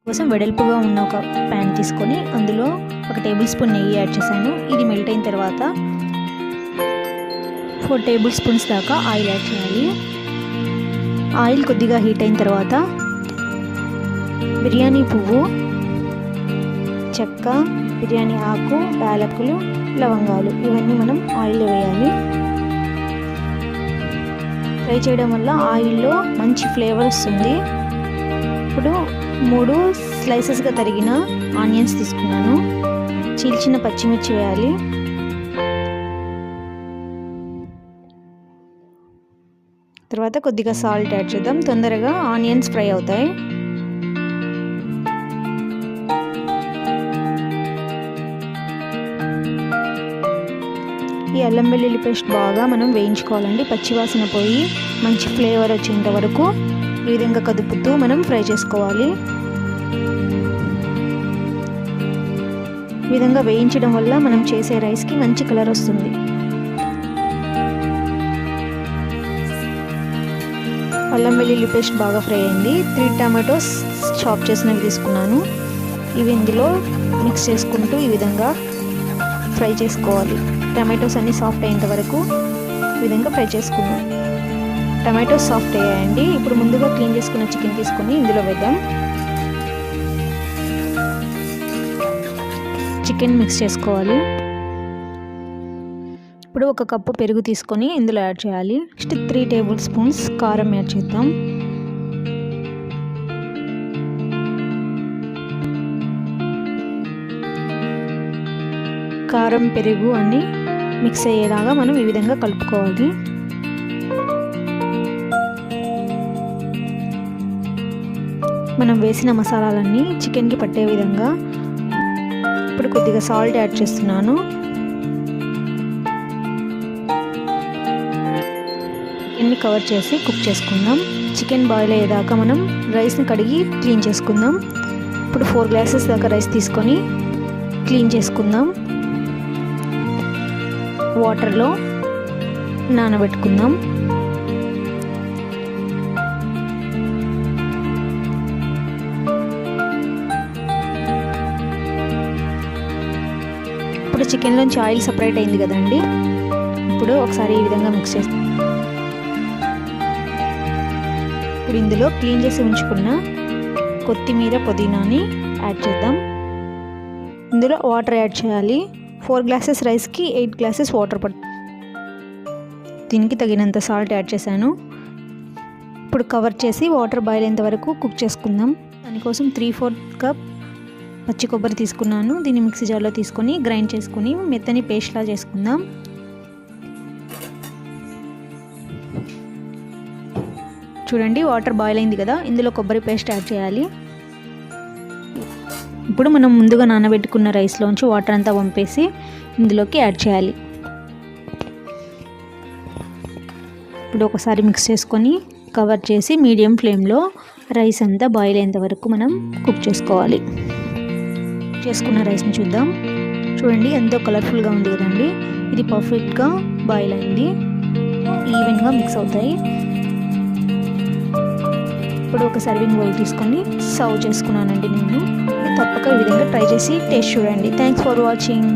కోసం వెడల్పుగా ఉన్న ఒక ప్యాన్ తీసుకొని అందులో 1 టేబుల్ స్పూన్ నెయ్యి యాడ్ చేశాను. ఇది మెల్ట్ అయిన తర్వాత 4 టేబుల్ స్పూన్స్ దాకా ఆయిల్ యాడ్ చేయాలి. ఆయిల్ కొద్దిగా హీట్ అయిన తర్వాత బిర్యానీ పువ్వు, చెక్క, బిర్యానీ ఆకు, యాలకులు, లవంగాలు ఇవన్నీ మనం ఆయిల్లో వేయాలి. ఫ్రై చేయడం వల్ల ఆయిల్లో మంచి ఫ్లేవర్ వస్తుంది. ఇప్పుడు 3 స్లైసెస్గా తరిగిన ఆనియన్స్ తీసుకున్నాను. చీల్చిన పచ్చిమిర్చి వేయాలి. తర్వాత కొద్దిగా సాల్ట్ యాడ్ చేద్దాం. తొందరగా ఆనియన్స్ ఫ్రై అవుతాయి. ఈ అల్లం వెల్లుల్లి పేస్ట్ బాగా మనం వేయించుకోవాలండి. పచ్చివాసన పోయి మంచి ఫ్లేవర్ వచ్చేంత వరకు ఈ విధంగా కదుపుతూ మనం ఫ్రై చేసుకోవాలి. ఈ విధంగా వేయించడం వల్ల మనం చేసే రైస్కి మంచి కలర్ వస్తుంది. అల్లం వెల్లుల్లి పేస్ట్ బాగా ఫ్రై అయింది. 3 టమాటోస్ చాప్ చేసినవి తీసుకున్నాను. ఇవి ఇందులో మిక్స్ చేసుకుంటూ ఈ విధంగా ఫ్రై చేసుకోవాలి. టమాటోస్ అన్నీ సాఫ్ట్ అయ్యేంత వరకు ఈ విధంగా ఫ్రై చేసుకున్నాం. టమాటోస్ సాఫ్ట్ అయ్యాయండి. ఇప్పుడు ముందుగా క్లీన్ చేసుకున్న చికెన్ తీసుకొని ఇందులో వేద్దాం. చికెన్ మిక్స్ చేసుకోవాలి. ఇప్పుడు 1 కప్పు పెరుగు తీసుకొని ఇందులో యాడ్ చేయాలి. నెక్స్ట్ 3 టేబుల్ స్పూన్స్ కారం యాడ్ చేద్దాం. కారం, పెరుగు అన్నీ మిక్స్ అయ్యేలాగా మనం ఈ విధంగా కలుపుకోవాలి. మనం వేసిన మసాలాలన్నీ చికెన్కి పట్టే విధంగా ఇప్పుడు కొద్దిగా సాల్ట్ యాడ్ చేస్తున్నాను. చికెన్ని కవర్ చేసి కుక్ చేసుకుందాం. చికెన్ బాయిల్ అయ్యేదాకా మనం రైస్ని కడిగి క్లీన్ చేసుకుందాం. ఇప్పుడు 4 గ్లాసెస్ దాకా రైస్ తీసుకొని క్లీన్ చేసుకుందాం. వాటర్లో నానబెట్టుకుందాం. ఇప్పుడు చికెన్లోంచి ఆయిల్ సపరేట్ అయింది కదండి. ఇప్పుడు ఒకసారి ఈ విధంగా మిక్స్ చేస్తాం. ఇప్పుడు ఇందులో క్లీన్ చేసి ఉంచుకున్న కొత్తిమీర, పుదీనాని యాడ్ చేద్దాం. ఇందులో వాటర్ యాడ్ చేయాలి. 4 గ్లాసెస్ రైస్కి 8 గ్లాసెస్ వాటర్ దీనికి తగినంత సాల్ట్ యాడ్ చేశాను. ఇప్పుడు కవర్ చేసి వాటర్ బాయిల్ అయ్యేంత వరకు కుక్ చేసుకుందాం. దానికోసం 3/4 కప్ పచ్చి కొబ్బరి తీసుకున్నాను. దీన్ని మిక్సీ జార్లో తీసుకొని గ్రైండ్ చేసుకుని మెత్తని పేస్ట్లా చేసుకుందాం. చూడండి వాటర్ బాయిల్ అయింది కదా. ఇందులో కొబ్బరి పేస్ట్ యాడ్ చేయాలి. ఇప్పుడు మనం ముందుగా నానబెట్టుకున్న రైస్లోంచి వాటర్ అంతా వంపేసి ఇందులోకి యాడ్ చేయాలి. ఇప్పుడు ఒకసారి మిక్స్ చేసుకొని కవర్ చేసి మీడియం ఫ్లేమ్లో రైస్ అంతా బాయిల్ అయ్యేంత వరకు మనం కుక్ చేసుకోవాలి. చేసుకున్న రైస్ని చూద్దాం. చూడండి ఎంతో కలర్ఫుల్గా ఉంది కదండి. ఇది పర్ఫెక్ట్గా బాయిల్ అయింది. ఈవెన్గా మిక్స్ అవుతాయి. ఇప్పుడు ఒక సర్వింగ్ బౌల్ తీసుకొని సర్వ్ చేసుకున్నానండి నేను. తప్పక ఈ విధంగా ట్రై చేసి టేస్ట్ చూడండి. Thanks for watching.